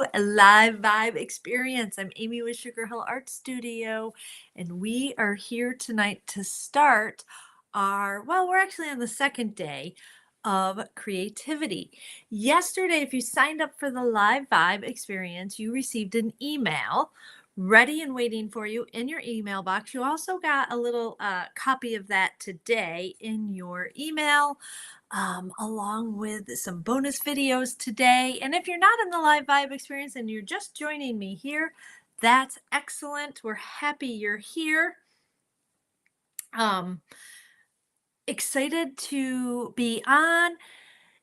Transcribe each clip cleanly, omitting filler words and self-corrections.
to Live Vibe Experience. I'm Amy with Sugar Hill Art Studio, and we are here tonight to start we're actually on the second day of creativity. Yesterday, if you signed up for the Live Vibe Experience, you received an email ready and waiting for you in your email box. You also got a little copy of that today in your email, along with some bonus videos today. And if you're not in the Live Vibe Experience and you're just joining me here, that's excellent. We're happy you're here. Excited to be on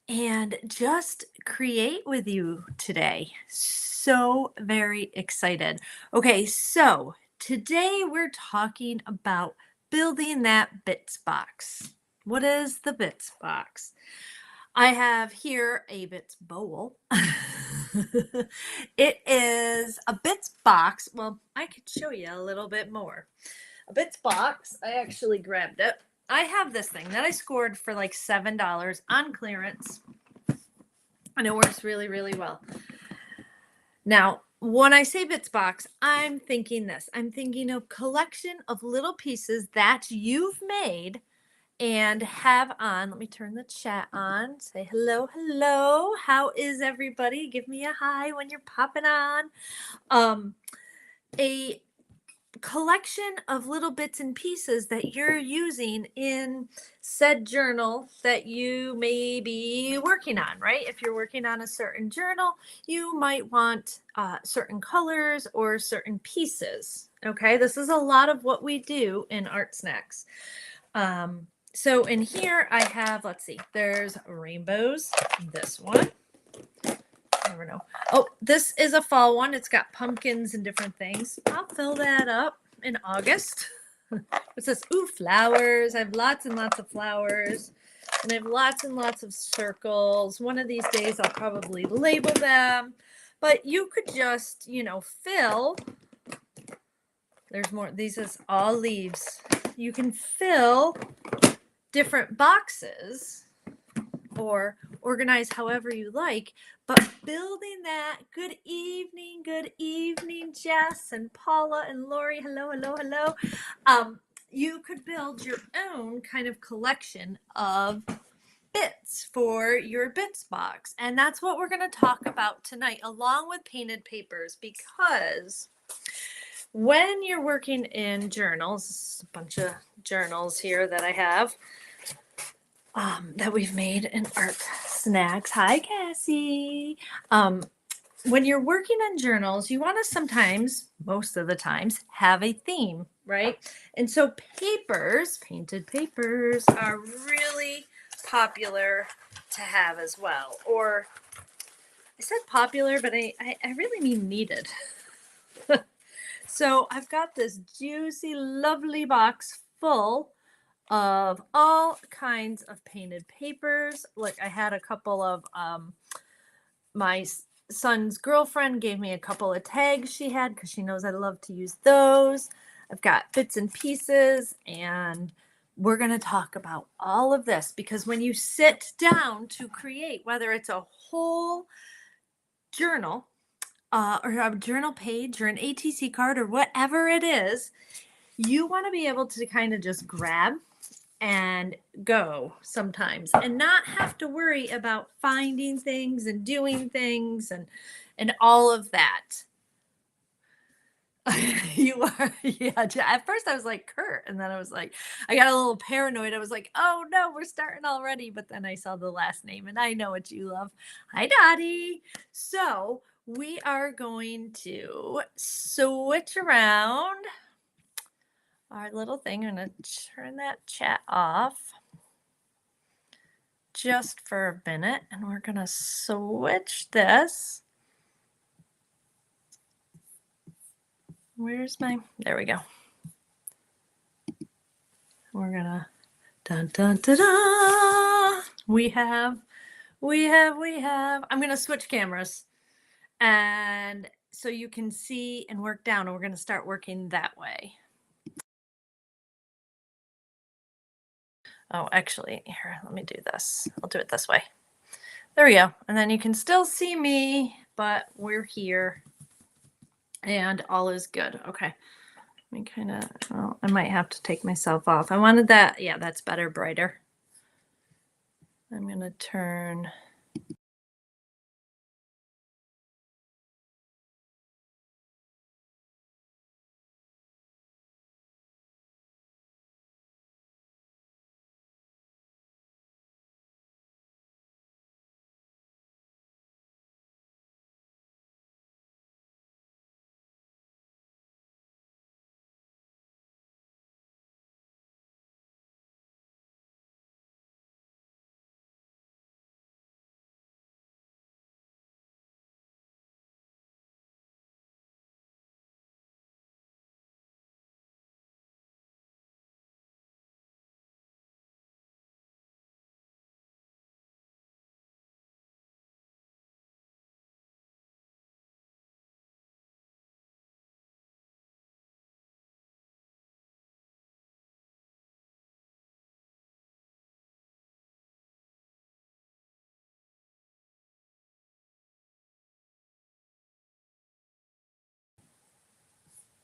and just create with you today. So very excited. Okay, so today we're talking about building that bits box. What is the bits box? I have here a bits bowl. It is a bits box. Well, I could show you a little bit more. A bits box. I actually grabbed it. I have this thing that I scored for like $7 on clearance, and it works really, really well. Now, when I say bits box, I'm thinking this. I'm thinking of collection of little pieces that you've made and have on. Let me turn the chat on. Say hello, hello. How is everybody? Give me a hi when you're popping on. A collection of little bits and pieces that you're using in said journal that you may be working on, right? If you're working on a certain journal, you might want certain colors or certain pieces. Okay, this is a lot of what we do in Art Snacks. So in here I have, let's see, there's rainbows, this one. Never know. Oh, this is a fall one. It's got pumpkins and different things. I'll fill that up in August. It says, ooh, flowers. I have lots and lots of flowers. And I have lots and lots of circles. One of these days I'll probably label them. But you could just, fill. There's more. These is all leaves. You can fill different boxes or organize however you like, but building that. Good evening, Jess and Paula and Lori. Hello, hello, hello. You could build your own kind of collection of bits for your bits box, and that's what we're going to talk about tonight, along with painted papers, because when you're working in journals, a bunch of journals here that I have, that we've made in Art Snacks. Hi, Cassie. When you're working on journals, you want to sometimes, most of the times, have a theme, right? And so papers, painted papers, are really popular to have as well. Or I said popular, but I really mean needed. So I've got this juicy, lovely box full of all kinds of painted papers. Like I had a couple of my son's girlfriend gave me a couple of tags she had because she knows I love to use those. I've got bits and pieces, and we're going to talk about all of this because when you sit down to create, whether it's a whole journal or a journal page or an ATC card or whatever it is, you want to be able to kind of just grab and go sometimes and not have to worry about finding things and doing things and all of that. You are, yeah. At first I was like, Kurt, and then I was like, I got a little paranoid. I was like, oh no, we're starting already. But then I saw the last name and I know what you love. Hi, Dottie. So we are going to switch around our little thing. I'm going to turn that chat off just for a minute, and we're going to switch this. There we go. We're going to, dun, dun, dun, dun. We have, I'm going to switch cameras, and so you can see and work down, and we're going to start working that way. Oh, actually, here, let me do this. I'll do it this way. There we go. And then you can still see me, but we're here and all is good. Okay. Let me kind of, well, I might have to take myself off. I wanted that. Yeah, that's better, brighter. I'm going to turn.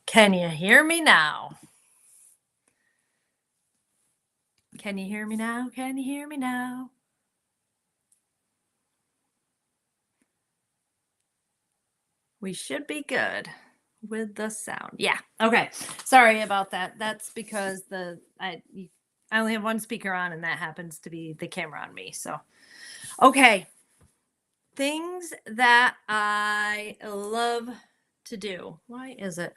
Can you hear me now? Can you hear me now? Can you hear me now? We should be good with the sound. Yeah. Okay. Sorry about that. That's because I only have one speaker on and that happens to be the camera on me. So, okay. Things that I love to do. Why is it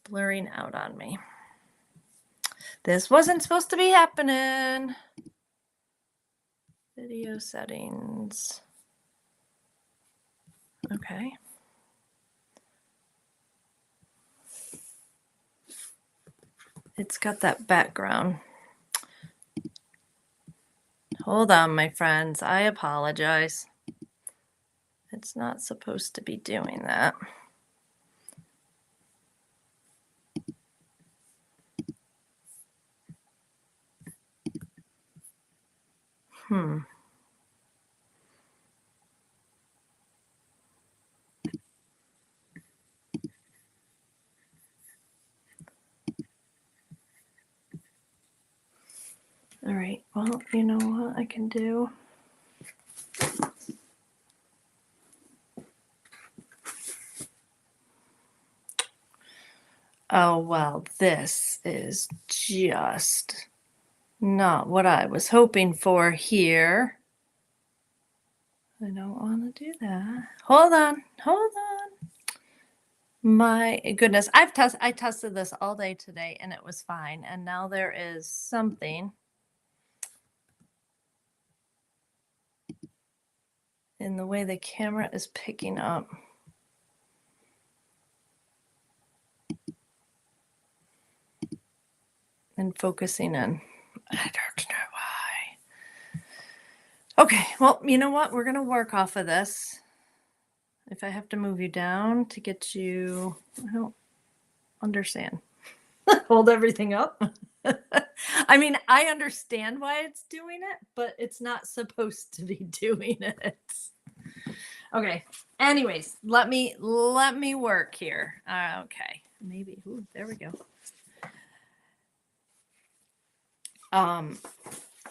blurring out on me? This wasn't supposed to be happening. Video settings. Okay. It's got that background. Hold on, my friends. I apologize. It's not supposed to be doing that. All right. Well, you know what I can do? Oh, well, this is just not what I was hoping for here. I don't want to do that. Hold on. Hold on. My goodness. I tested this all day today and it was fine. And now there is something in the way the camera is picking up. And focusing in. I don't know why. Okay, well, you know what? We're going to work off of this. If I have to move you down to get you, I don't understand. Hold everything up. I mean, I understand why it's doing it, but it's not supposed to be doing it. Okay. Anyways, let me work here. Okay. Maybe. Ooh, there we go.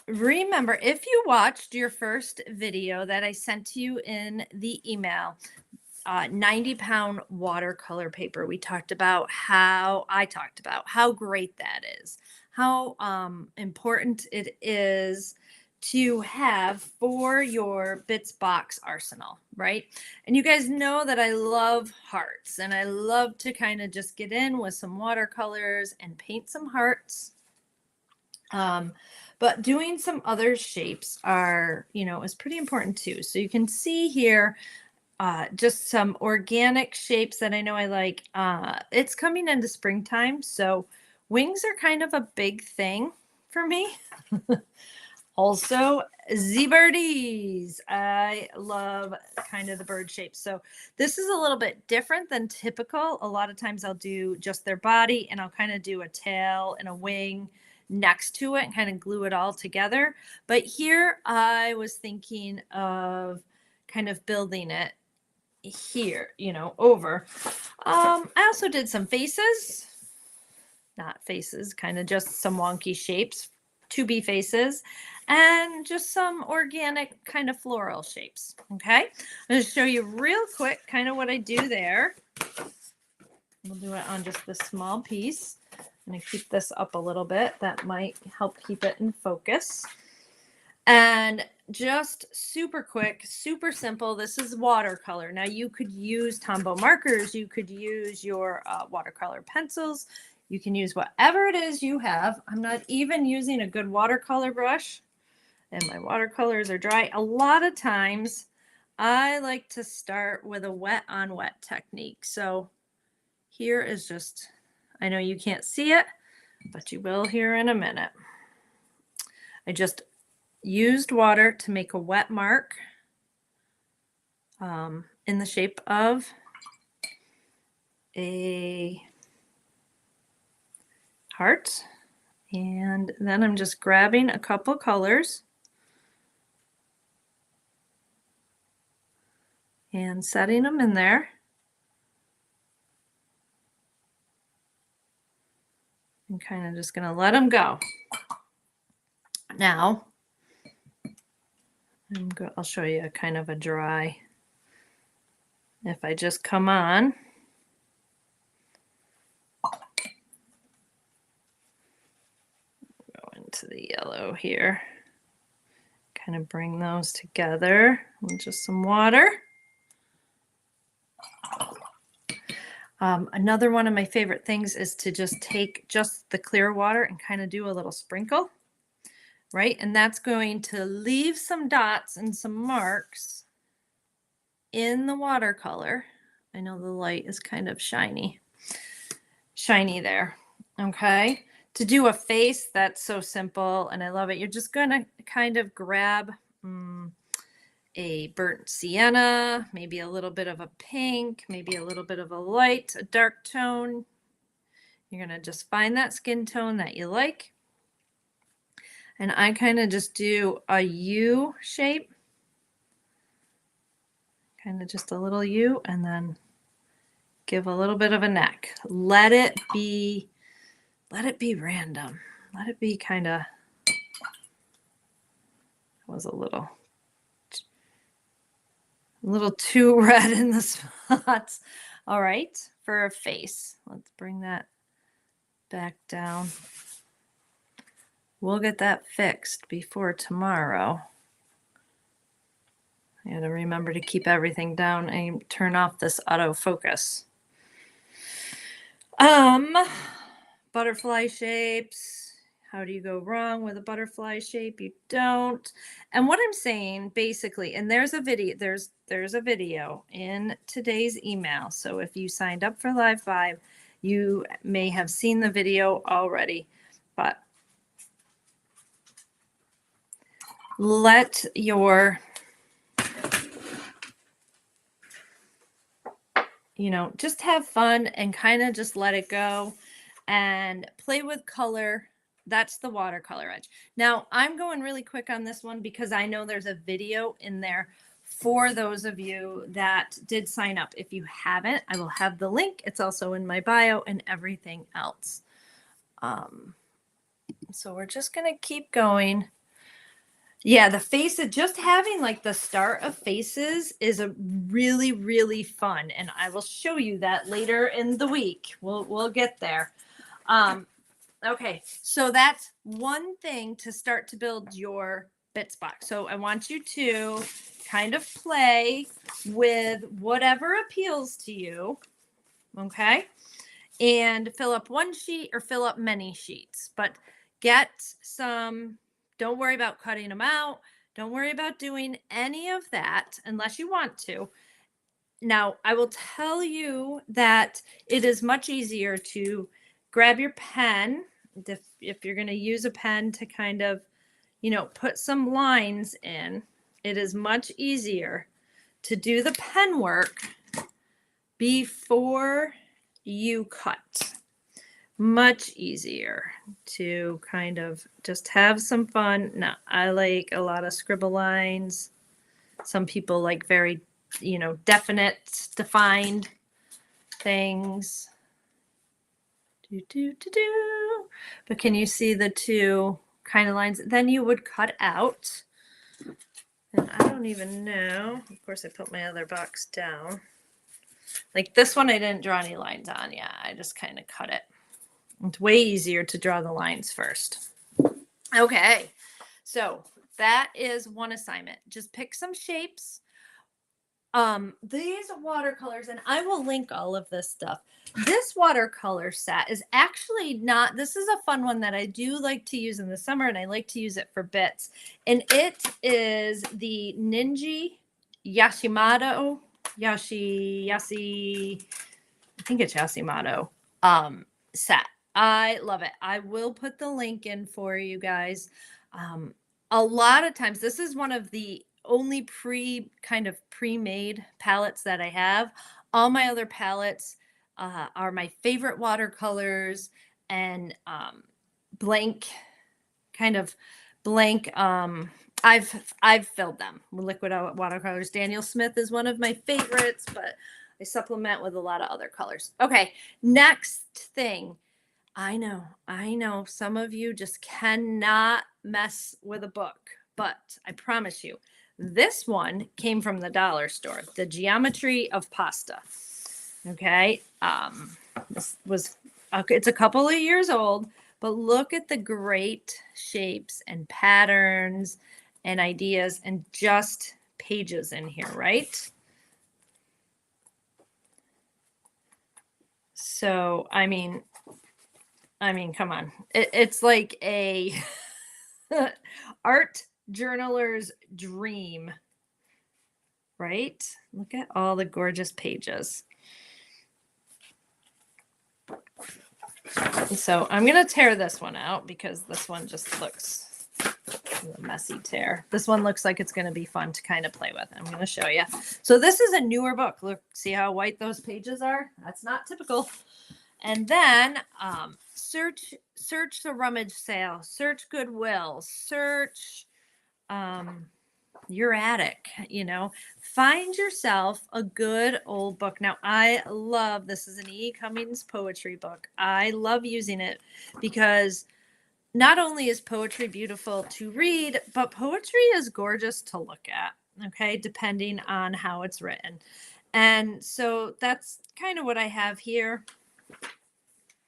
Remember, if you watched your first video that I sent to you in the email, 90-pound watercolor paper, I talked about how great that is, how important it is to have for your Bits box arsenal, right? And you guys know that I love hearts and I love to kind of just get in with some watercolors and paint some hearts. But doing some other shapes is pretty important too. So you can see here, just some organic shapes that I know I like. It's coming into springtime, so wings are kind of a big thing for me. Also, Z-birdies. I love kind of the bird shapes. So this is a little bit different than typical. A lot of times I'll do just their body and I'll kind of do a tail and a wing next to it and kind of glue it all together. But here I was thinking of kind of building it here, over. I also did some faces, not faces, kind of just some wonky shapes, to be faces, and just some organic kind of floral shapes. Okay. I'm going to show you real quick kind of what I do there. We'll do it on just this small piece. I'm going to keep this up a little bit. That might help keep it in focus. And just super quick, super simple. This is watercolor. Now you could use Tombow markers. You could use your watercolor pencils. You can use whatever it is you have. I'm not even using a good watercolor brush, and my watercolors are dry. A lot of times I like to start with a wet on wet technique. So here is just, I know you can't see it, but you will here in a minute. I just used water to make a wet mark in the shape of a heart. And then I'm just grabbing a couple colors and setting them in there. I'm kind of just going to let them go. Now, I'll show you a kind of a dry. If I just come on, go into the yellow here, kind of bring those together with just some water. Another one of my favorite things is to just take just the clear water and kind of do a little sprinkle, right? And that's going to leave some dots and some marks in the watercolor. I know the light is kind of shiny there. Okay. To do a face, that's so simple and I love it. You're just going to kind of grab a burnt sienna, maybe a little bit of a pink, maybe a little bit of a light, a dark tone. You're going to just find that skin tone that you like. And I kind of just do a U shape, kind of just a little U, and then give a little bit of a neck. Let it be random. Let it be kind of, was a little too red in the spots. All right, for a face, let's bring that back down. We'll get that fixed before tomorrow. I gotta remember to keep everything down and turn off this autofocus. Butterfly shapes. How do you go wrong with a butterfly shape? You don't. And what I'm saying basically, and there's a video in today's email. So if you signed up for Live 5, you may have seen the video already, but let your, just have fun and kind of just let it go and play with color. That's the watercolor edge. Now I'm going really quick on this one because I know there's a video in there for those of you that did sign up. If you haven't, I will have the link. It's also in my bio and everything else. So we're just going to keep going. Yeah, the faces, just having like the start of faces is a really, really fun. And I will show you that later in the week. We'll get there. Okay, so that's one thing to start to build your bits box. So I want you to kind of play with whatever appeals to you. Okay, and fill up one sheet or fill up many sheets, but get some. Don't worry about cutting them out. Don't worry about doing any of that unless you want to. Now, I will tell you that it is much easier to grab your pen if you're going to use a pen to kind of, put some lines in. It is much easier to do the pen work before you cut. Much easier to kind of just have some fun. Now, I like a lot of scribble lines. Some people like very definite, defined things. But can you see the two kind of lines? Then you would cut out. And I don't even know. Of course, I put my other box down. Like this one, I didn't draw any lines on. Yeah, I just kind of cut it. It's way easier to draw the lines first. Okay, so that is one assignment. Just pick some shapes. These watercolors, and I will link all of this stuff. This watercolor set is actually not, this is a fun one that I do like to use in the summer, and I like to use it for bits. And it is the Ninja Yashimoto, I think it's Yashimoto, set. I love it. I will put the link in for you guys. A lot of times, this is one of the only pre-made palettes that I have. All my other palettes are my favorite watercolors and blank. I've filled them with liquid watercolors. Daniel Smith is one of my favorites, but I supplement with a lot of other colors. Okay, next thing. I know some of you just cannot mess with a book, but I promise you, this one came from the dollar store, The Geometry of Pasta. Okay. This was, it's a couple of years old, but look at the great shapes and patterns and ideas and just pages in here, right? So, I mean, come on. It's like a art journaler's dream, right? Look at all the gorgeous pages. So I'm going to tear this one out because this one just looks a messy tear. This one looks like it's going to be fun to kind of play with. I'm going to show you. So this is a newer book. Look, see how white those pages are? That's not typical. And then search the rummage sale, search Goodwill, search your attic, find yourself a good old book. Now, I love, this is an E. Cummings poetry book. I love using it because not only is poetry beautiful to read, but poetry is gorgeous to look at, okay, depending on how it's written. And so that's kind of what I have here.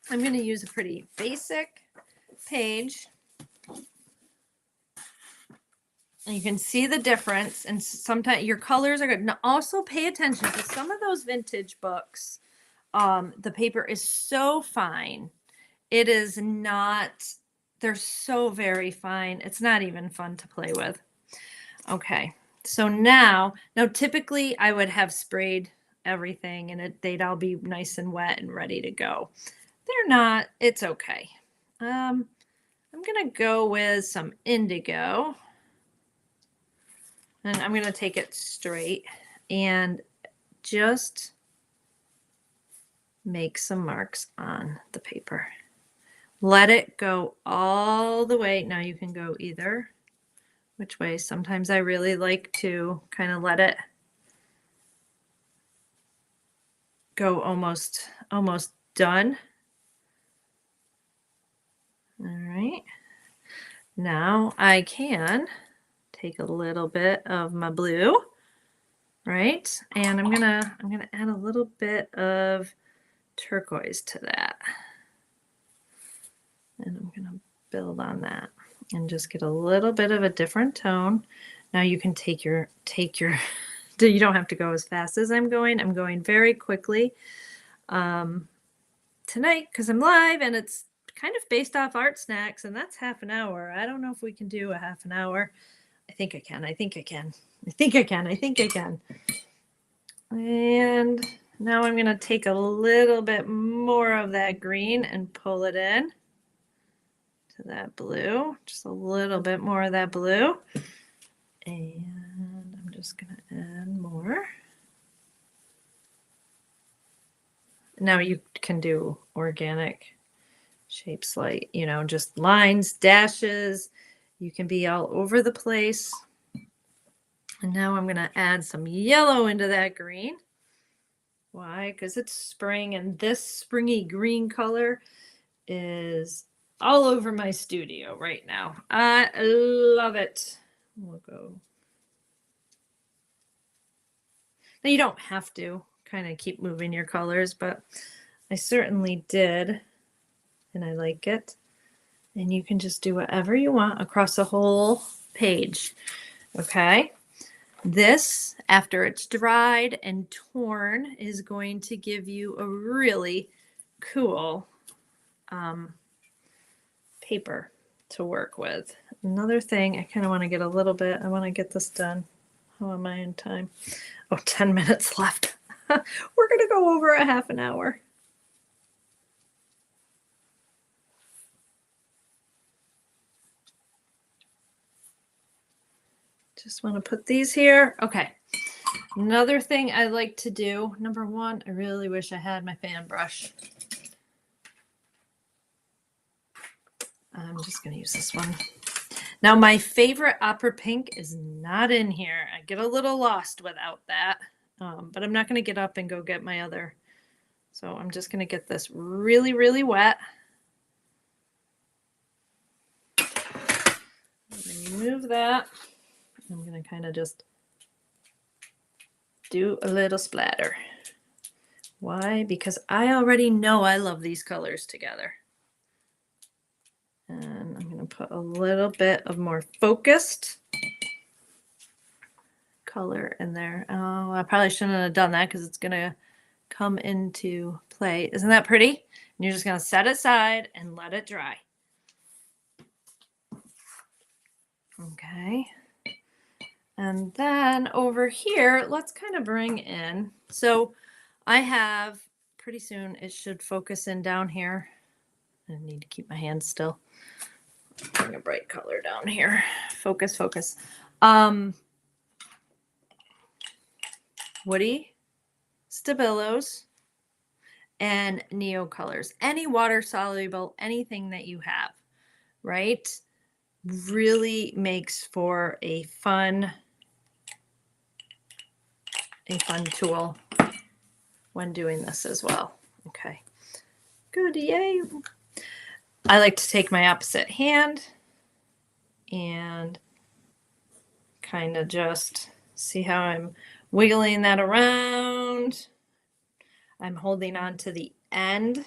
I'm going to use a pretty basic page. And you can see the difference. And sometimes your colors are good. Now also pay attention to some of those vintage books. The paper is so fine. It is not, they're so very fine. It's not even fun to play with. Okay. So now typically I would have sprayed everything and they'd all be nice and wet and ready to go. They're not. It's okay. I'm going to go with some indigo. And I'm going to take it straight and just make some marks on the paper. Let it go all the way. Now you can go either which way. Sometimes I really like to kind of let it go almost done. All right. Now I can take a little bit of my blue, right? And I'm gonna add a little bit of turquoise to that. And I'm gonna build on that and just get a little bit of a different tone. Now you can take your you don't have to go as fast as I'm going. I'm going very quickly tonight because I'm live and it's kind of based off Art Snacks, and that's half an hour. I don't know if we can do a half an hour. I think I can. And now I'm going to take a little bit more of that green and pull it in to that blue. Just a little bit more of that blue. And I'm just going to add more. Now you can do organic shapes like, just lines, dashes. You can be all over the place. And now I'm going to add some yellow into that green. Why? Because it's spring, and this springy green color is all over my studio right now. I love it. We'll go. Now you don't have to kind of keep moving your colors, but I certainly did, and I like it. And you can just do whatever you want across the whole page. Okay. This, after it's dried and torn, is going to give you a really cool paper to work with. Another thing, I kind of want to get a little bit, I want to get this done. How am I in time? Oh, 10 minutes left. We're going to go over a half an hour. Just want to put these here. Okay. Another thing I like to do, number one, I really wish I had my fan brush. I'm just going to use this one. Now, my favorite opera pink is not in here. I get a little lost without that, but I'm not going to get up and go get my other. So I'm just going to get this really, really wet. Remove that. I'm going to kind of just do a little splatter. Why? Because I already know I love these colors together. And I'm going to put a little bit of more focused color in there. Oh, I probably shouldn't have done that because it's going to come into play. Isn't that pretty? And you're just going to set it aside and let it dry. Okay. And then over here, let's kind of bring in, so I have, pretty soon it should focus in down here. I need to keep my hands still. Bring a bright color down here. Focus, focus. Woody, Stabilos, and Neo colors. Any water soluble, anything that you have, right? Really makes for a fun tool when doing this as well. Okay, good, yay. I like to take my opposite hand and kind of just see how I'm wiggling that around. I'm holding on to the end.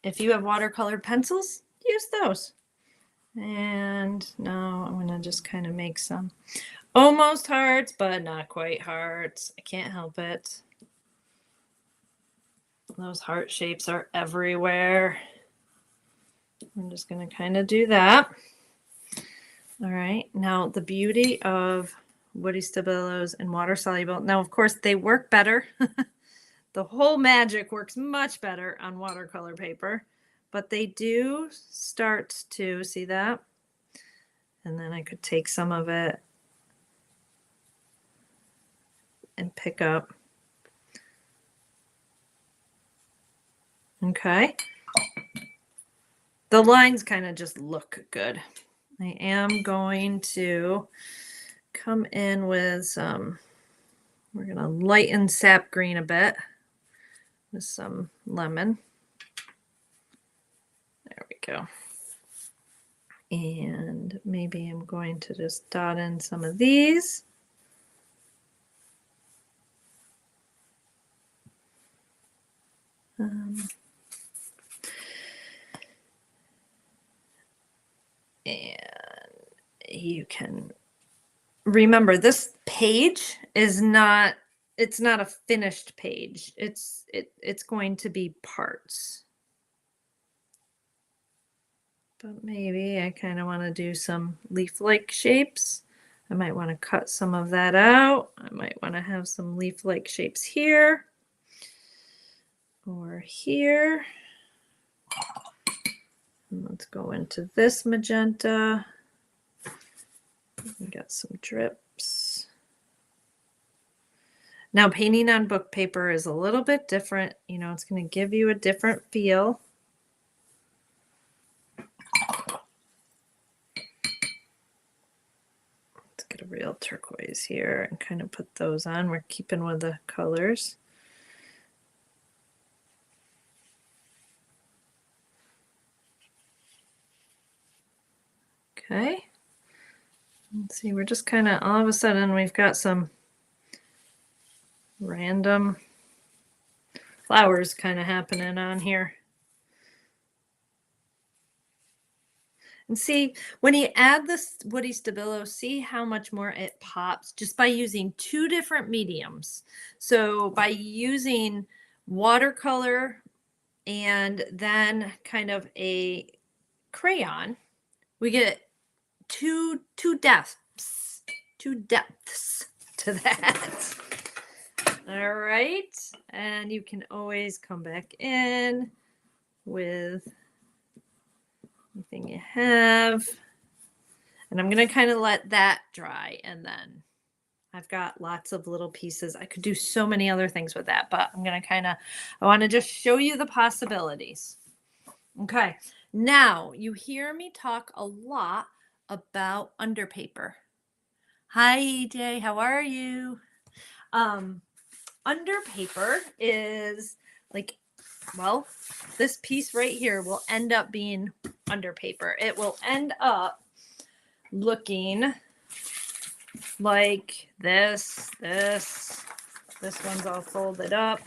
If you have watercolored pencils, use those. And now I'm going to just kind of make some almost hearts, but not quite hearts. I can't help it. Those heart shapes are everywhere. I'm just going to kind of do that. All right. Now, the beauty of Woody Stabilos and water soluble. Now, of course, they work better. The whole magic works much better on watercolor paper. But they do start to, see that? And then I could take some of it and pick up. Okay. The lines kind of just look good. I am going to come in with some, we're going to lighten sap green a bit with some lemon. There we go. And maybe I'm going to just dot in some of these. And you can remember this page is not, it's not a finished page. It's going to be parts. But maybe I kind of want to do some leaf-like shapes. I might want to cut some of that out. I might want to have some leaf-like shapes here or here. And let's go into this magenta. We got some drips. Now, painting on book paper is a little bit different. You know, it's going to give you a different feel. a real turquoise here and kind of put those on. We're keeping with the colors. Okay. Let's see, we're just kind of, all of a sudden, we've got some random flowers kind of happening on here. And see, when you add this Woody Stabilo, see how much more it pops just by using two different mediums. So by using watercolor and then kind of a crayon, we get two depths to that. All right, and you can always come back in with anything you have. And I'm going to kind of let that dry, and then I've got lots of little pieces. I could do so many other things with that, but I'm going to I want to just show you the possibilities. Okay. Now you hear me talk a lot about underpaper. Hi, EJ. How are you? Underpaper is like, well, this piece right here will end up being underpaper. It will end up looking like this one's all folded up,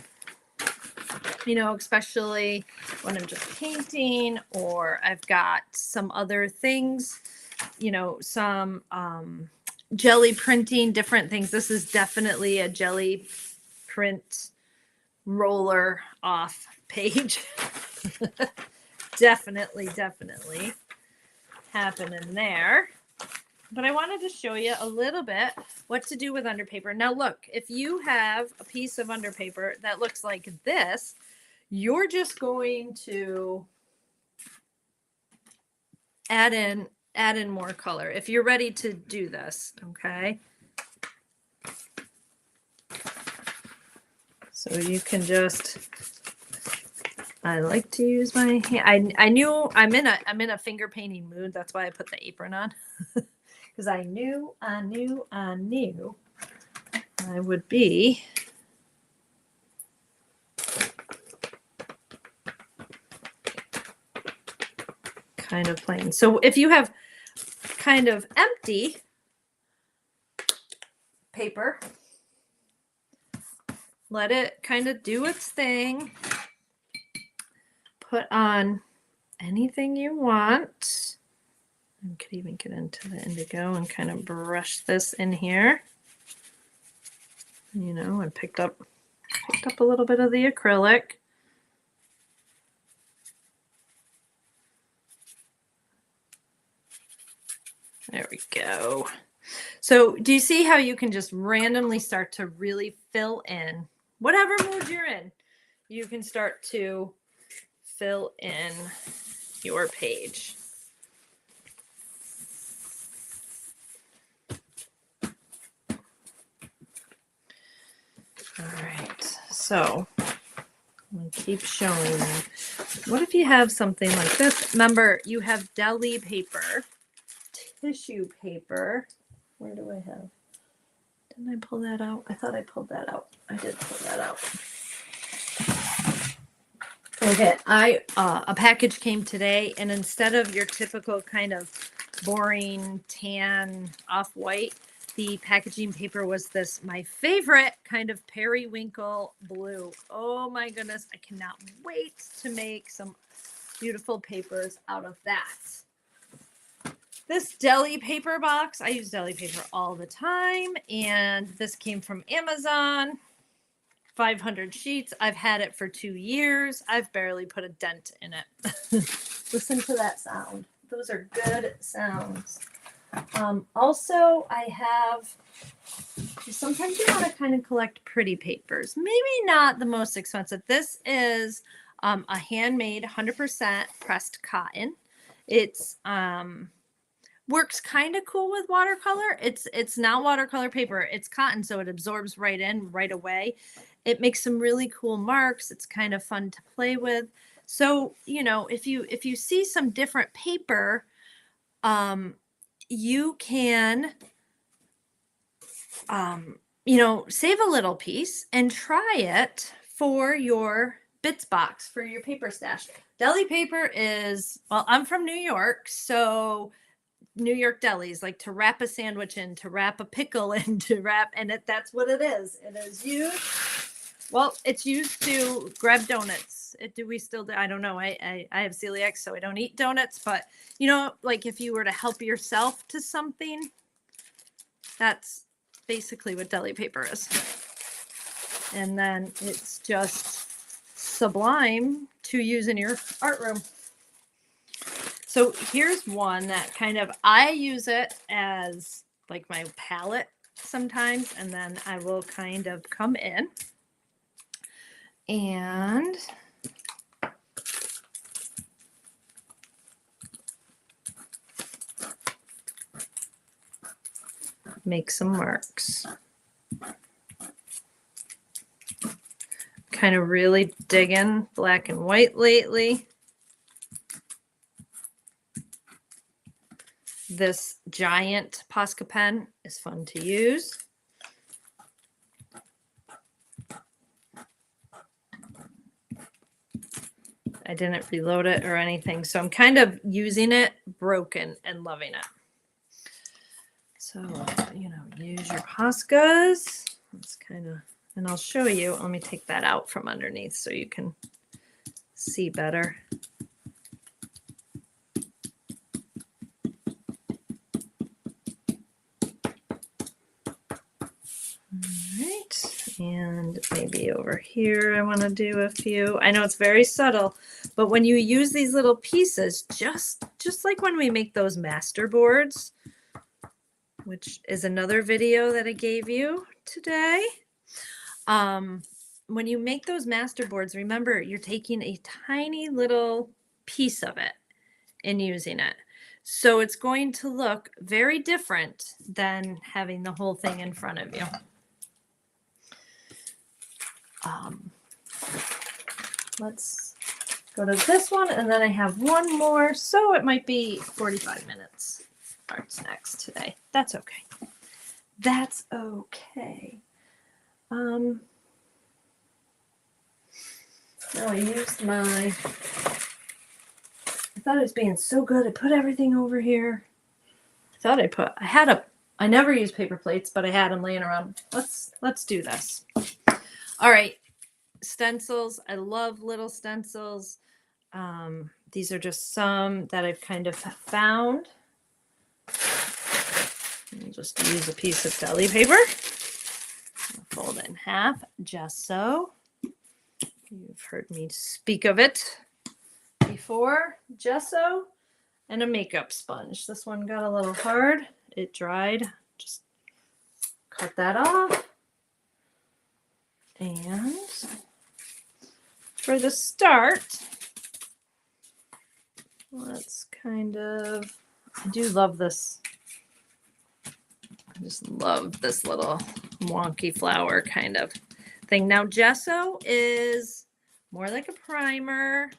you know, especially when I'm just painting or I've got some other things, you know, some jelly printing, different things. This is definitely a jelly print roller off page. definitely happening there. But I wanted to show you a little bit what to do with underpaper. Now look, if you have a piece of underpaper that looks like this, you're just going to add in more color if you're ready to do this, okay? So you can just, I like to use my hand. I knew I'm in a finger painting mood. That's why I put the apron on. Because I knew I would be kind of plain. So if you have kind of empty paper, let it kind of do its thing. Put on anything you want. I could even get into the indigo and kind of brush this in here. You know, I picked up a little bit of the acrylic. There we go. So do you see how you can just randomly start to really fill in whatever mood you're in? You can start to fill in your page. All right, so I'm gonna keep showing you. What if you have something like this? Remember, you have deli paper, tissue paper. Where do I have? Didn't I pull that out? I thought I pulled that out. I did pull that out. Okay, a package came today, and instead of your typical kind of boring tan off-white, the packaging paper was this, my favorite kind of periwinkle blue. Oh my goodness, I cannot wait to make some beautiful papers out of that. This deli paper box, I use deli paper all the time, and this came from Amazon. 500 sheets. I've had it for 2 years. I've barely put a dent in it. Listen to that sound. Those are good sounds. Also, I have, sometimes you want to kind of collect pretty papers. Maybe not the most expensive. This is a handmade 100% pressed cotton. It's works kind of cool with watercolor. It's not watercolor paper. It's cotton, so it absorbs right in right away. It makes some really cool marks. It's kind of fun to play with. So, you know, if you see some different paper, you can save a little piece and try it for your bits box for your paper stash. Deli paper is, well, I'm from New York, so New York delis like to wrap a sandwich in, to wrap a pickle in, to wrap, and that's what it is. It is used. Well, it's used to grab donuts. Do we still do? I don't know. I have celiac, so I don't eat donuts. But like if you were to help yourself to something, that's basically what deli paper is. And then it's just sublime to use in your art room. So here's one that I use it as like my palette sometimes, and then I will kind of come in and make some marks. Kind of really digging black and white lately. This giant Posca pen is fun to use. I didn't reload it or anything, so I'm kind of using it broken and loving it. So, use your Poscas. It's and I'll show you. Let me take that out from underneath so you can see better. And maybe over here I want to do a few. I know it's very subtle, but when you use these little pieces, just like when we make those master boards, which is another video that I gave you today. When you make those master boards, remember you're taking a tiny little piece of it and using it. So it's going to look very different than having the whole thing in front of you. Let's go to this one, and then I have one more, so it might be 45 minutes art snacks today. That's okay. That's okay. Now I used I thought it was being so good. I put everything over here. I never use paper plates, but I had them laying around. Let's do this. All right, stencils. I love little stencils. These are just some that I've kind of found. I'll just use a piece of deli paper. Fold it in half. Gesso. You've heard me speak of it before. Gesso and a makeup sponge. This one got a little hard. It dried. Just cut that off. And for the start, I do love this. I just love this little wonky flower kind of thing. Now, gesso is more like a primer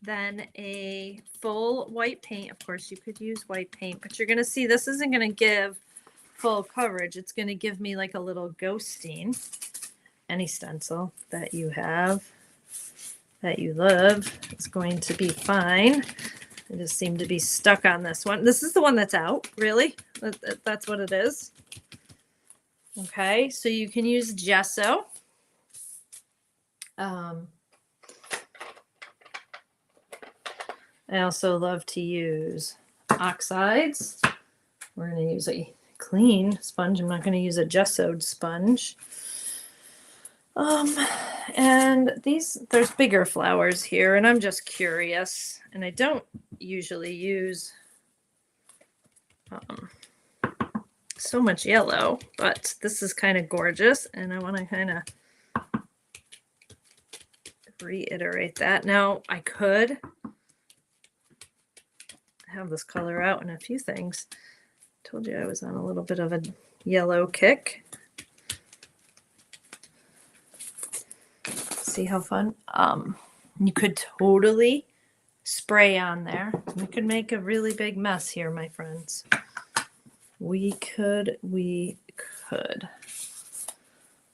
than a full white paint. Of course, you could use white paint, but you're going to see this isn't going to give full coverage. It's going to give me like a little ghosting. Any stencil that you have that you love is going to be fine. I just seem to be stuck on this one. This is the one that's out, really. That's what it is. Okay, so you can use gesso. I also love to use oxides. We're going to use a clean sponge. I'm not going to use a gessoed sponge. And there's bigger flowers here, and I'm just curious, and I don't usually use so much yellow, but this is kind of gorgeous, and I want to kind of reiterate that. Now, I could have this color out in a few things. Told you I was on a little bit of a yellow kick. See how fun? You could totally spray on there. We could make a really big mess here, my friends. We could. could.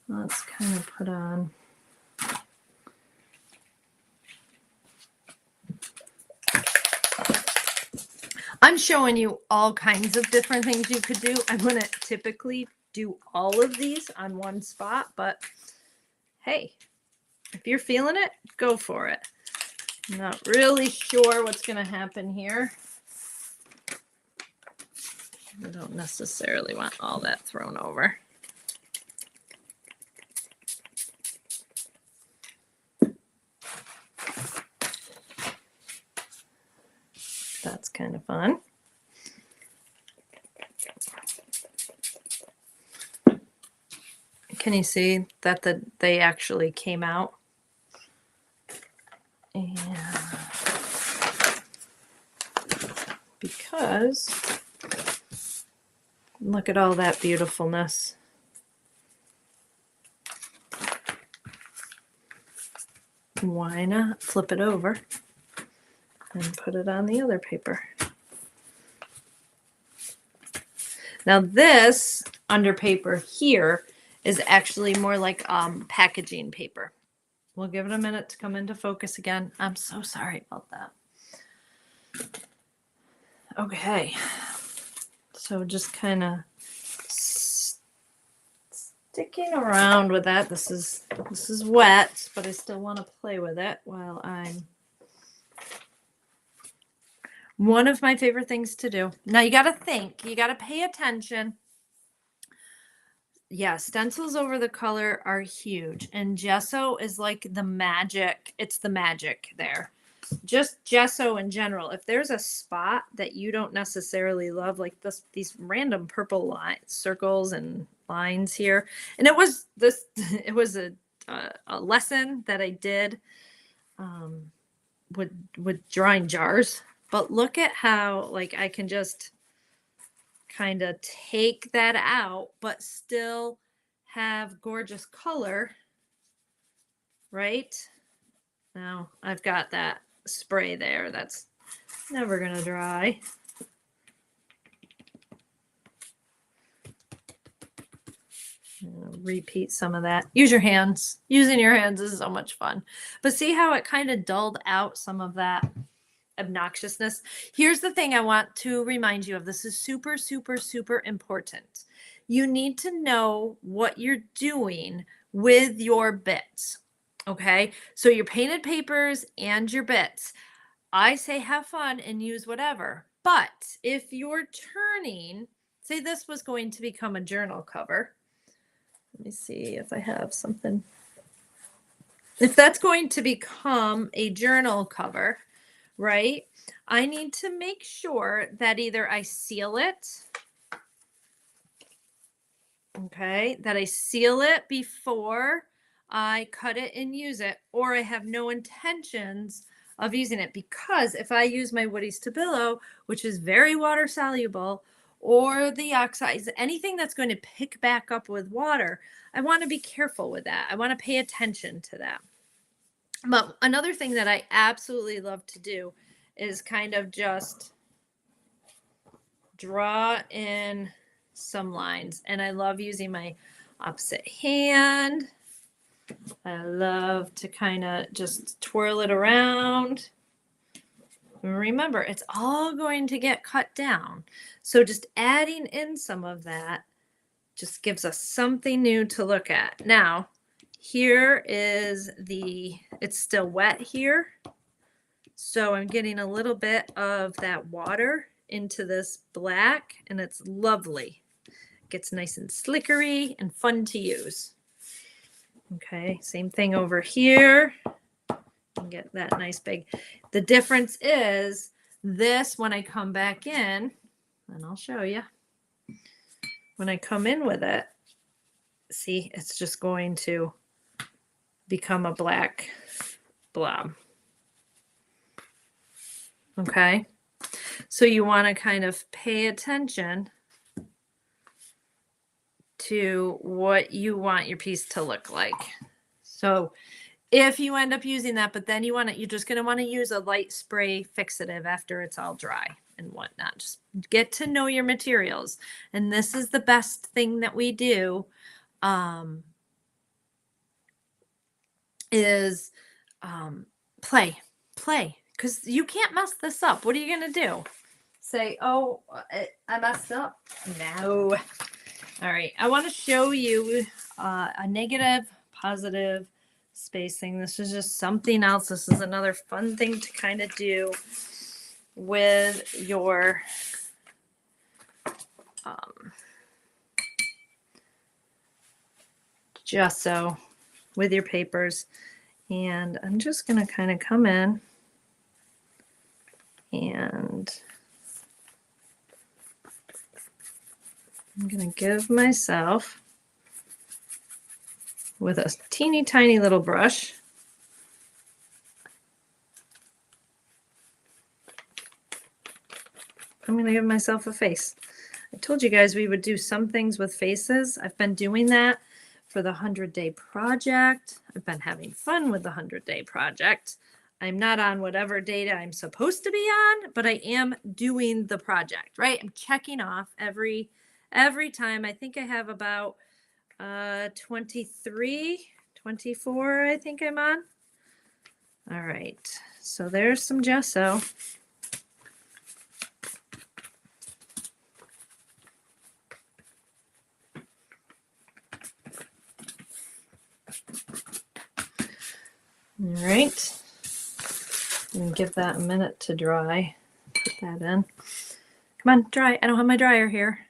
Let's kind of put on. I'm showing you all kinds of different things you could do. I wouldn't typically do all of these on one spot, but hey, if you're feeling it, go for it. I'm not really sure what's going to happen here. I don't necessarily want all that thrown over. That's kind of fun. Can you see that they actually came out? And because look at all that beautifulness. Why not flip it over and put it on the other paper? Now this under paper here is actually more like packaging paper. We'll give it a minute to come into focus again. I'm so sorry about that. Okay, so just kind of sticking around with that. This is wet, but I still want to play with it while I'm. One of my favorite things to do. Now you got to think, you got to pay attention. Yeah, stencils over the color are huge, and gesso is like the magic. It's the magic there. Just gesso in general. If there's a spot that you don't necessarily love, like these random purple lines, circles and lines here, and it was a lesson that I did with drawing jars. But look at how like I can just kind of take that out, but still have gorgeous color, right? Now I've got that spray there. That's never going to dry. Repeat some of that. Use your hands. Using your hands is so much fun. But see how it kind of dulled out some of that obnoxiousness. Here's the thing I want to remind you of. This is super, super, super important. You need to know what you're doing with your bits. Okay. So your painted papers and your bits, I say have fun and use whatever. But if you're turning, say this was going to become a journal cover. Let me see if I have something. If that's going to become a journal cover, right? I need to make sure that either I seal it, okay, that I seal it before I cut it and use it, or I have no intentions of using it, because if I use my Woody Stabilo, which is very water soluble, or the oxides, anything that's going to pick back up with water, I want to be careful with that. I want to pay attention to that. But another thing that I absolutely love to do is kind of just draw in some lines. And I love using my opposite hand. I love to kind of just twirl it around. Remember, it's all going to get cut down. So just adding in some of that just gives us something new to look at. Now, here is it's still wet here. So I'm getting a little bit of that water into this black, and it's lovely. It gets nice and slickery and fun to use. Okay, same thing over here. And get that nice big. The difference is this, when I come back in, and I'll show you. When I come in with it, see, it's just going to become a black blob. Okay, so you want to kind of pay attention to what you want your piece to look like. So if you end up using that, but then you're just going to want to use a light spray fixative after it's all dry. and whatnot. Just get to know your materials. And this is the best thing that we do, is play, because you can't mess this up. What are you going to do? Say, oh, I messed up? No. All right. I want to show you a negative, positive spacing. This is just something else. This is another fun thing to kind of do with your gesso, with your papers. And I'm just going to kind of come in and I'm going to give myself, with a teeny tiny little brush, I'm going to give myself a face. I told you guys we would do some things with faces. I've been doing that for the 100-day project. I've been having fun with the 100-day project. I'm not on whatever data I'm supposed to be on, but I am doing the project, right? I'm checking off every time. I think I have about 23, 24, I think I'm on. All right, so there's some gesso. All right, and give that a minute to dry. Put that in. Come on, dry. I don't have my dryer here.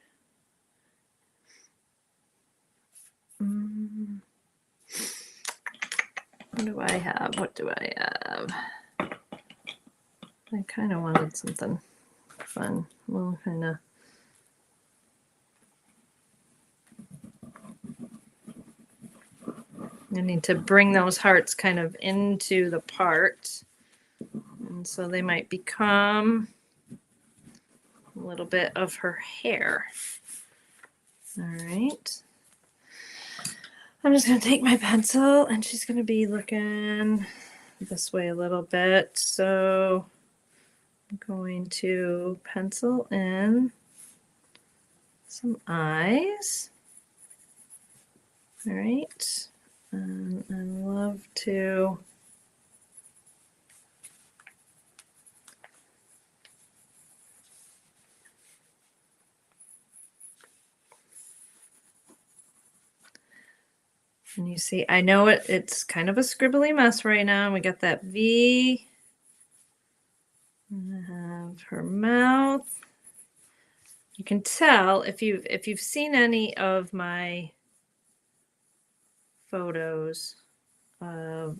What do I have? What do I have? I kind of wanted something fun. Well, kind of. I need to bring those hearts kind of into the part. And so they might become a little bit of her hair. All right. I'm just going to take my pencil and she's going to be looking this way a little bit. So I'm going to pencil in some eyes. All right. And I love to and you see, I know it's kind of a scribbly mess right now. We got that V. I have her mouth. You can tell if you've seen any of my photos of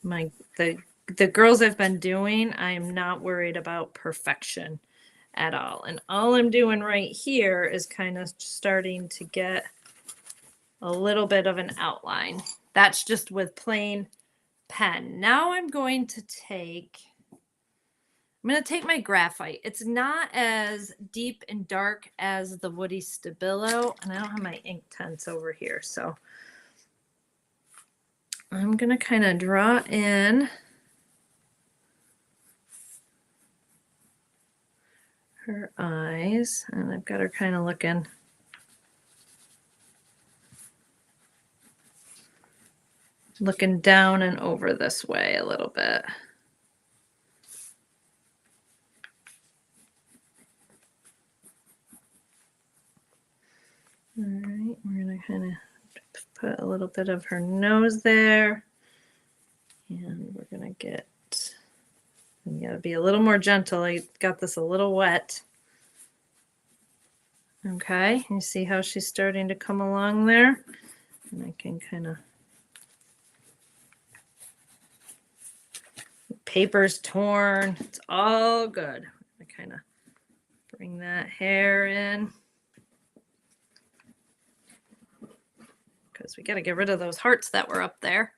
the girls I've been doing, I am not worried about perfection at all. And all I'm doing right here is kind of starting to get a little bit of an outline. That's just with plain pen. Now I'm going to take my graphite. It's not as deep and dark as the Woody Stabilo, and I don't have my Inktense over here, so I'm going to kind of draw in her eyes, and I've got her kind of looking down and over this way a little bit. All right, we're going to kind of put a little bit of her nose there. And we're going to you got to be a little more gentle. I got this a little wet. Okay, you see how she's starting to come along there? And I can kind of, paper's torn. It's all good. I kind of bring that hair in. Because we got to get rid of those hearts that were up there.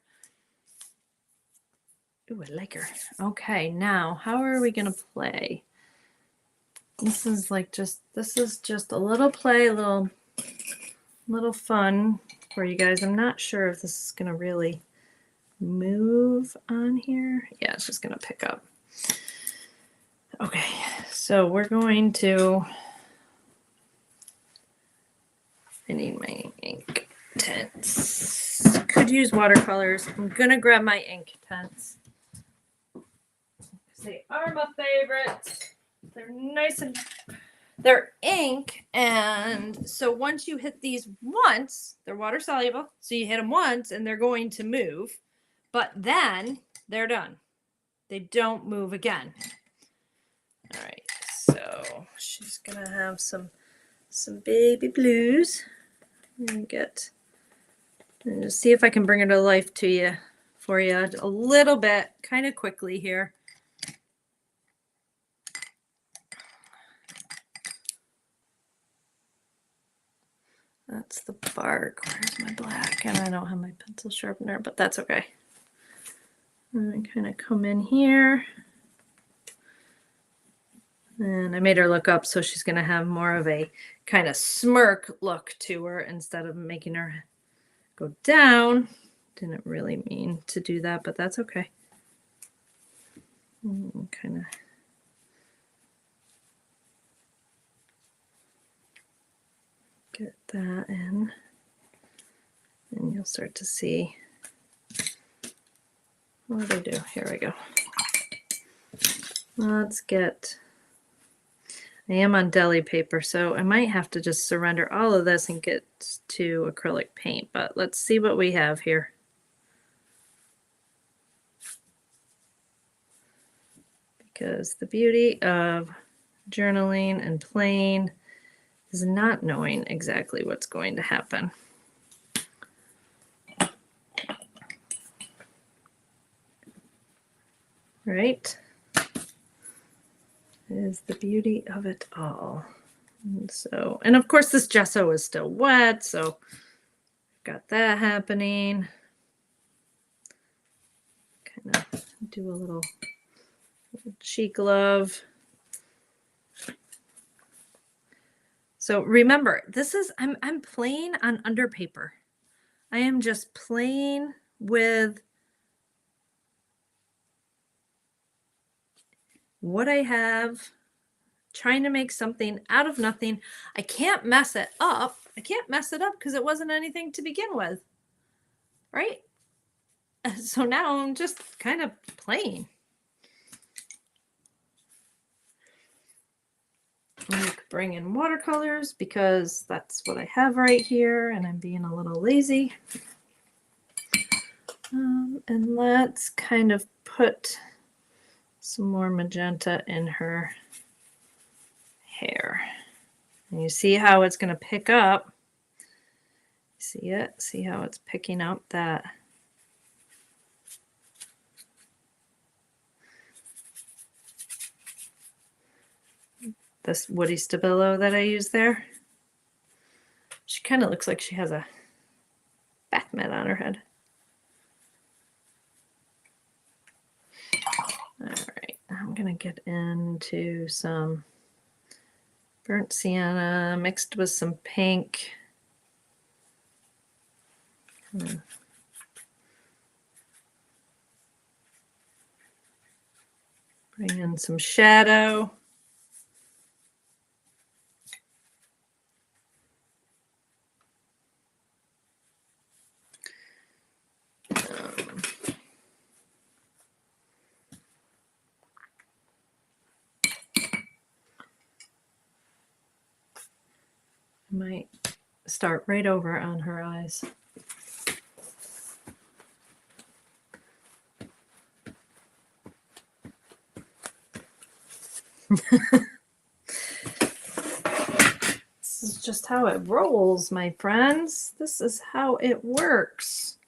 Ooh, I like her. Okay, now how are we going to play? This is just a little play, a little fun for you guys. I'm not sure if this is going to really move on here. Yeah, it's just going to pick up. Okay, so we're going to, I need my ink tents. Could use watercolors. I'm gonna grab my ink tents. They are my favorites. They're nice and they're ink, and so once you hit these once, they're water soluble. So you hit them once and they're going to move, but then they're done. They don't move again. All right, so she's gonna have some baby blues. And just see if I can bring it to life to you for you a little bit, kind of quickly here. That's the bark. Where's my black? And I don't have my pencil sharpener, but that's okay. And I kind of come in here. And I made her look up, so she's going to have more of a kind of smirk look to her instead of making her go down. Didn't really mean to do that, but that's okay. Kind of get that in, and you'll start to see what do I do. Here we go. Let's get, I am on deli paper, so I might have to just surrender all of this and get to acrylic paint, but let's see what we have here. Because the beauty of journaling and playing is not knowing exactly what's going to happen. Right? Is the beauty of it all. And so, and of course this gesso is still wet, so got that happening. Kind of do a little cheek glove. So remember, this is, I'm playing on under paper. I am just playing with what I have, trying to make something out of nothing. I can't mess it up. I can't mess it up because it wasn't anything to begin with, right? So now I'm just kind of playing. I could bring in watercolors because that's what I have right here, and I'm being a little lazy. And let's kind of put some more magenta in her hair. And you see how it's going to pick up. See it? See how it's picking up that this Woody Stabilo that I use there. She kind of looks like she has a bath mat on her head. All right, I'm gonna get into some burnt sienna mixed with some pink. Bring in some shadow. Might start right over on her eyes. This is just how it rolls, my friends. This is how it works.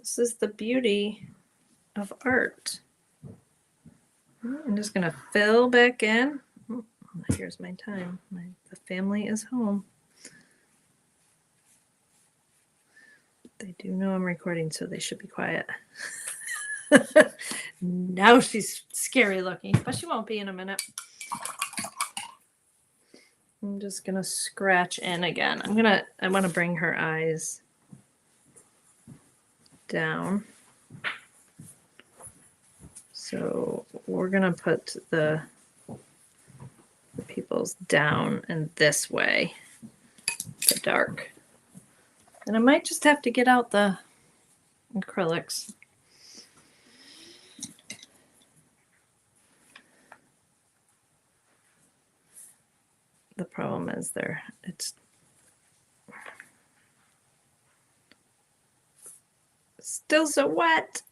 This is the beauty of art. I'm just going to fill back in. Oh, here's my time. The family is home. They do know I'm recording, so they should be quiet. Now she's scary looking, but she won't be in a minute. I'm just gonna scratch in again. I want to bring her eyes down. So we're gonna put the the pupils down and this way, the dark. And I might just have to get out the acrylics. The problem is it's still so wet.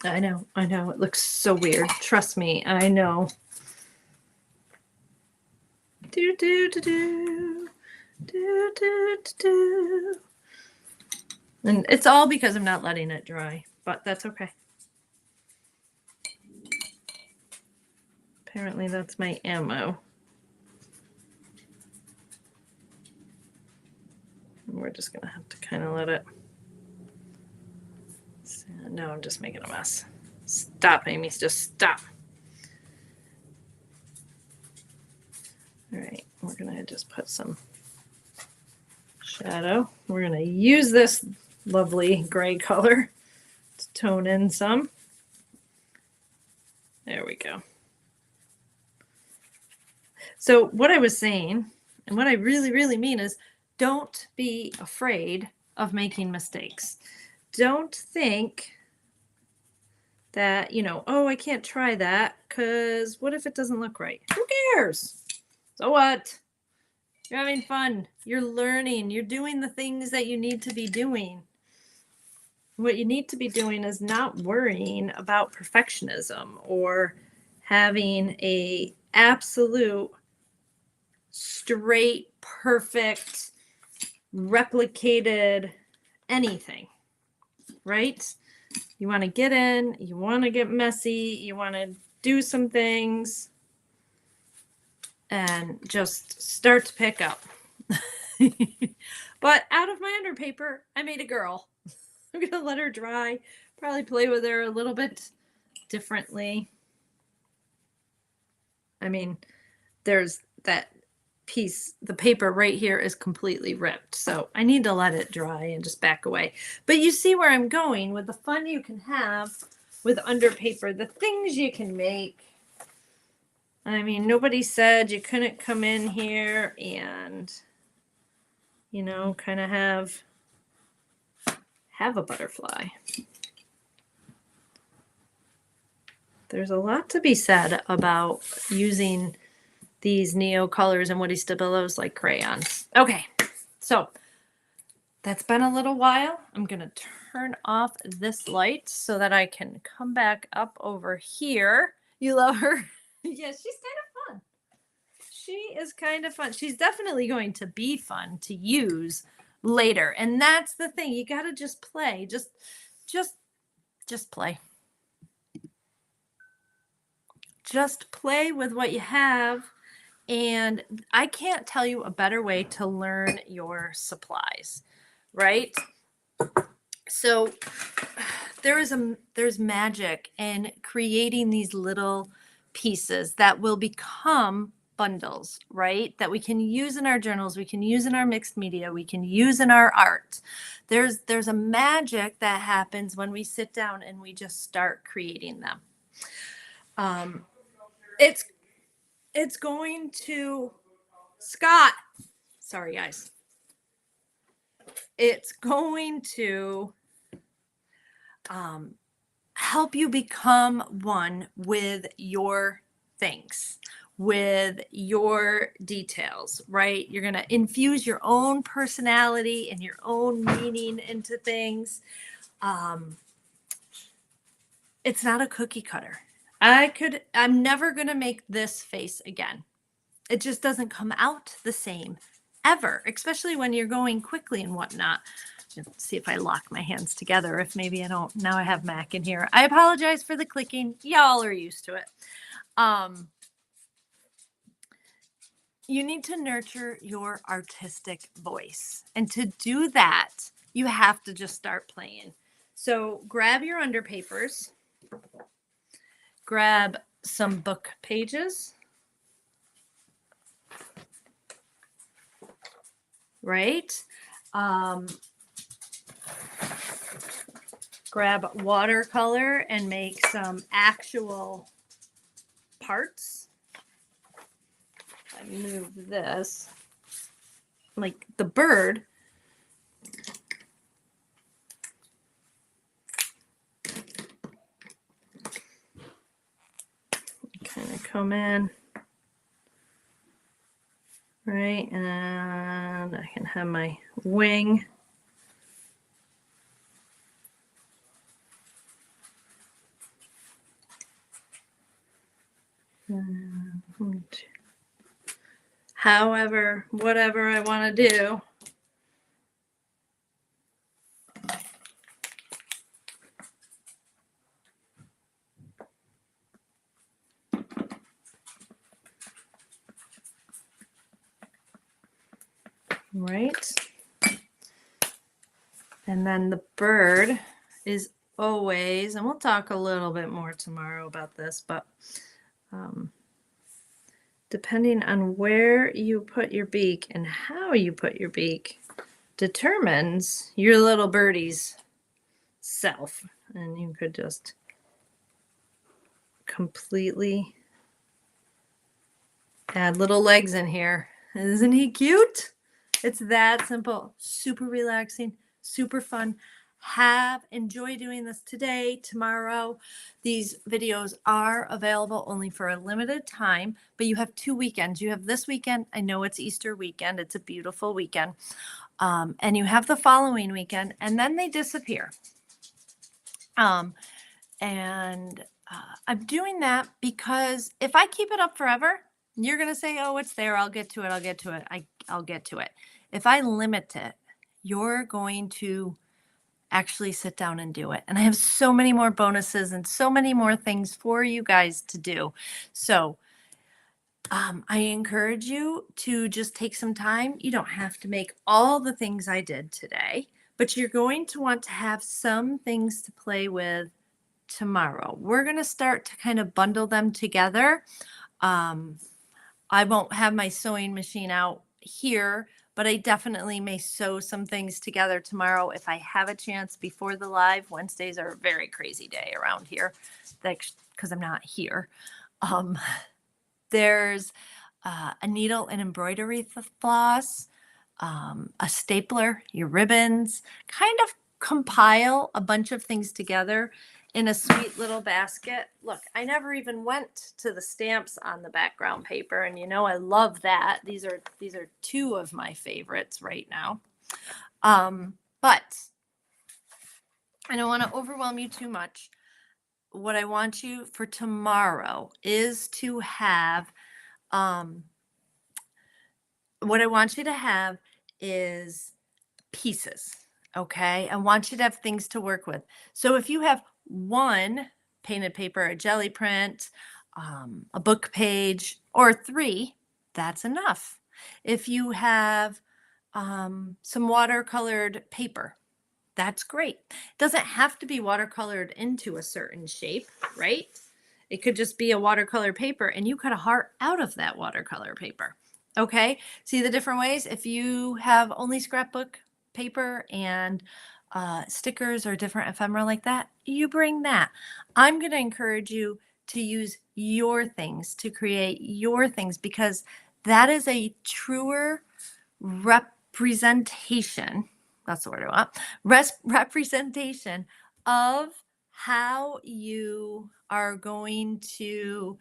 I know, it looks so weird. Trust me, I know. Do do do do do do do. And it's all because I'm not letting it dry, but that's okay. Apparently that's my ammo. We're just gonna have to kind of let it. No, I'm just making a mess. Stop, Amy. Just stop. All right, we're gonna just put some shadow. We're gonna use this lovely gray color to tone in some. There we go. So what I was saying, and what I really, really mean is, don't be afraid of making mistakes. Don't think that, oh, I can't try that because what if it doesn't look right? Who cares? So what? You're having fun. You're learning. You're doing the things that you need to be doing. What you need to be doing is not worrying about perfectionism or having a absolute straight, perfect, replicated anything, right? You want to get in, you want to get messy, you want to do some things and just start to pick up. But out of my underpaper, I made a girl. I'm going to let her dry, probably play with her a little bit differently. I mean, there's that piece, the paper right here is completely ripped. So I need to let it dry and just back away. But you see where I'm going with the fun you can have with underpaper, the things you can make. I mean, nobody said you couldn't come in here and, kind of have a butterfly. There's a lot to be said about using these Neo colors and Woody Stabilos like crayons. Okay, so that's been a little while. I'm going to turn off this light so that I can come back up over here. You love her? Yeah, she's kind of fun. She is kind of fun. She's definitely going to be fun to use later. And that's the thing. You got to just play. Just play. Just play with what you have. And I can't tell you a better way to learn your supplies, right? So there's magic in creating these little pieces that will become bundles, right? That we can use in our journals, we can use in our mixed media, we can use in our art. There's a magic that happens when we sit down and we just start creating them. It's going to, Scott, sorry guys. It's going to help you become one with your things, with your details, right? You're going to infuse your own personality and your own meaning into things. It's not a cookie cutter. I'm never going to make this face again. It just doesn't come out the same ever, especially when you're going quickly and whatnot. Let's see if I lock my hands together. If maybe I don't, now I have Mac in here. I apologize for the clicking. Y'all are used to it. You need to nurture your artistic voice. And to do that, you have to just start playing. So grab your underpapers. Grab some book pages. right? Um, grab watercolor and make some actual parts. I move this, like the bird. Kind of come in, right? And I can have my wing. However, whatever I want to do. Right? And then the bird is always, and we'll talk a little bit more tomorrow about this, but depending on where you put your beak and how you put your beak determines your little birdie's self. And you could just completely add little legs in here. Isn't he cute? It's that simple. Super relaxing, super fun. Enjoy doing this today, tomorrow. These videos are available only for a limited time, but you have 2 weekends. You have this weekend. I know it's Easter weekend. It's a beautiful weekend. And you have the following weekend, and then they disappear. I'm doing that because if I keep it up forever, you're going to say, oh, it's there. I'll get to it. I'll get to it. I'll get to it. If I limit it, you're going to actually sit down and do it. And I have so many more bonuses and so many more things for you guys to do. So I encourage you to just take some time. You don't have to make all the things I did today, but you're going to want to have some things to play with tomorrow. We're going to start to kind of bundle them together. I won't have my sewing machine out here, but I definitely may sew some things together tomorrow if I have a chance before the live. Wednesdays are a very crazy day around here because I'm not here. There's a needle and embroidery floss, a stapler, your ribbons, kind of compile a bunch of things together in a sweet little basket. Look, I never even went to the stamps on the background paper, and you know I love that. These are 2 of my favorites right now. But I don't want to overwhelm you too much. What I want you for tomorrow is to have what I want you to have is pieces. Okay. I want you to have things to work with. So if you have one painted paper, a jelly print, a book page, or 3, that's enough. If you have some watercolored paper, that's great. It doesn't have to be watercolored into a certain shape, right? It could just be a watercolor paper and you cut a heart out of that watercolor paper. Okay. See the different ways? If you have only scrapbook paper and stickers or different ephemera like that, you bring that. I'm going to encourage you to use your things to create your things because that is a truer representation. That's the word I want. Representation of how you are going to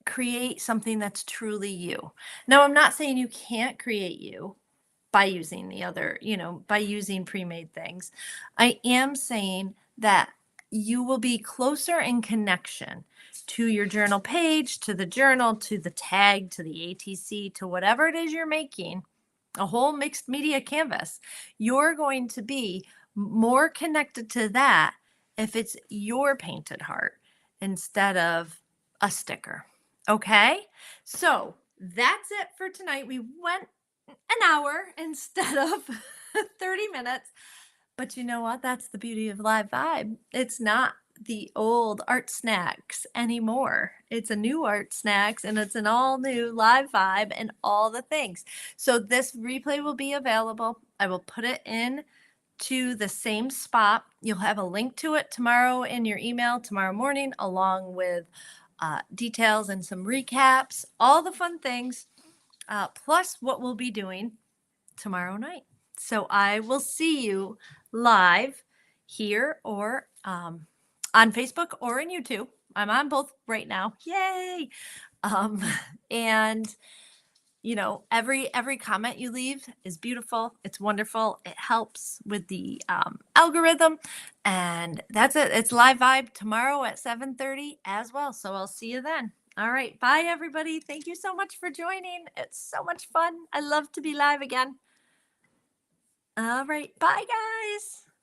create something that's truly you. Now, I'm not saying you can't create you by using by using pre-made things. I am saying that you will be closer in connection to your journal page, to the journal, to the tag, to the ATC, to whatever it is you're making, a whole mixed media canvas. You're going to be more connected to that if it's your painted heart instead of a sticker. Okay, so that's it for tonight. We went an hour instead of 30 minutes. But you know what? That's the beauty of Live Vibe. It's not the old Art Snacks anymore. It's a new Art Snacks and it's an all new live vibe and all the things. So this replay will be available. I will put it in to the same spot. You'll have a link to it tomorrow in your email tomorrow morning, along with details and some recaps, all the fun things, plus what we'll be doing tomorrow night. So I will see you live here or on Facebook or in YouTube. I'm on both right now. Yay! Um, and every comment you leave is beautiful. It's wonderful. It helps with the algorithm. And that's it. It's live vibe tomorrow at 7:30 as well. So I'll see you then. All right. Bye, everybody. Thank you so much for joining. It's so much fun. I love to be live again. All right. Bye, guys.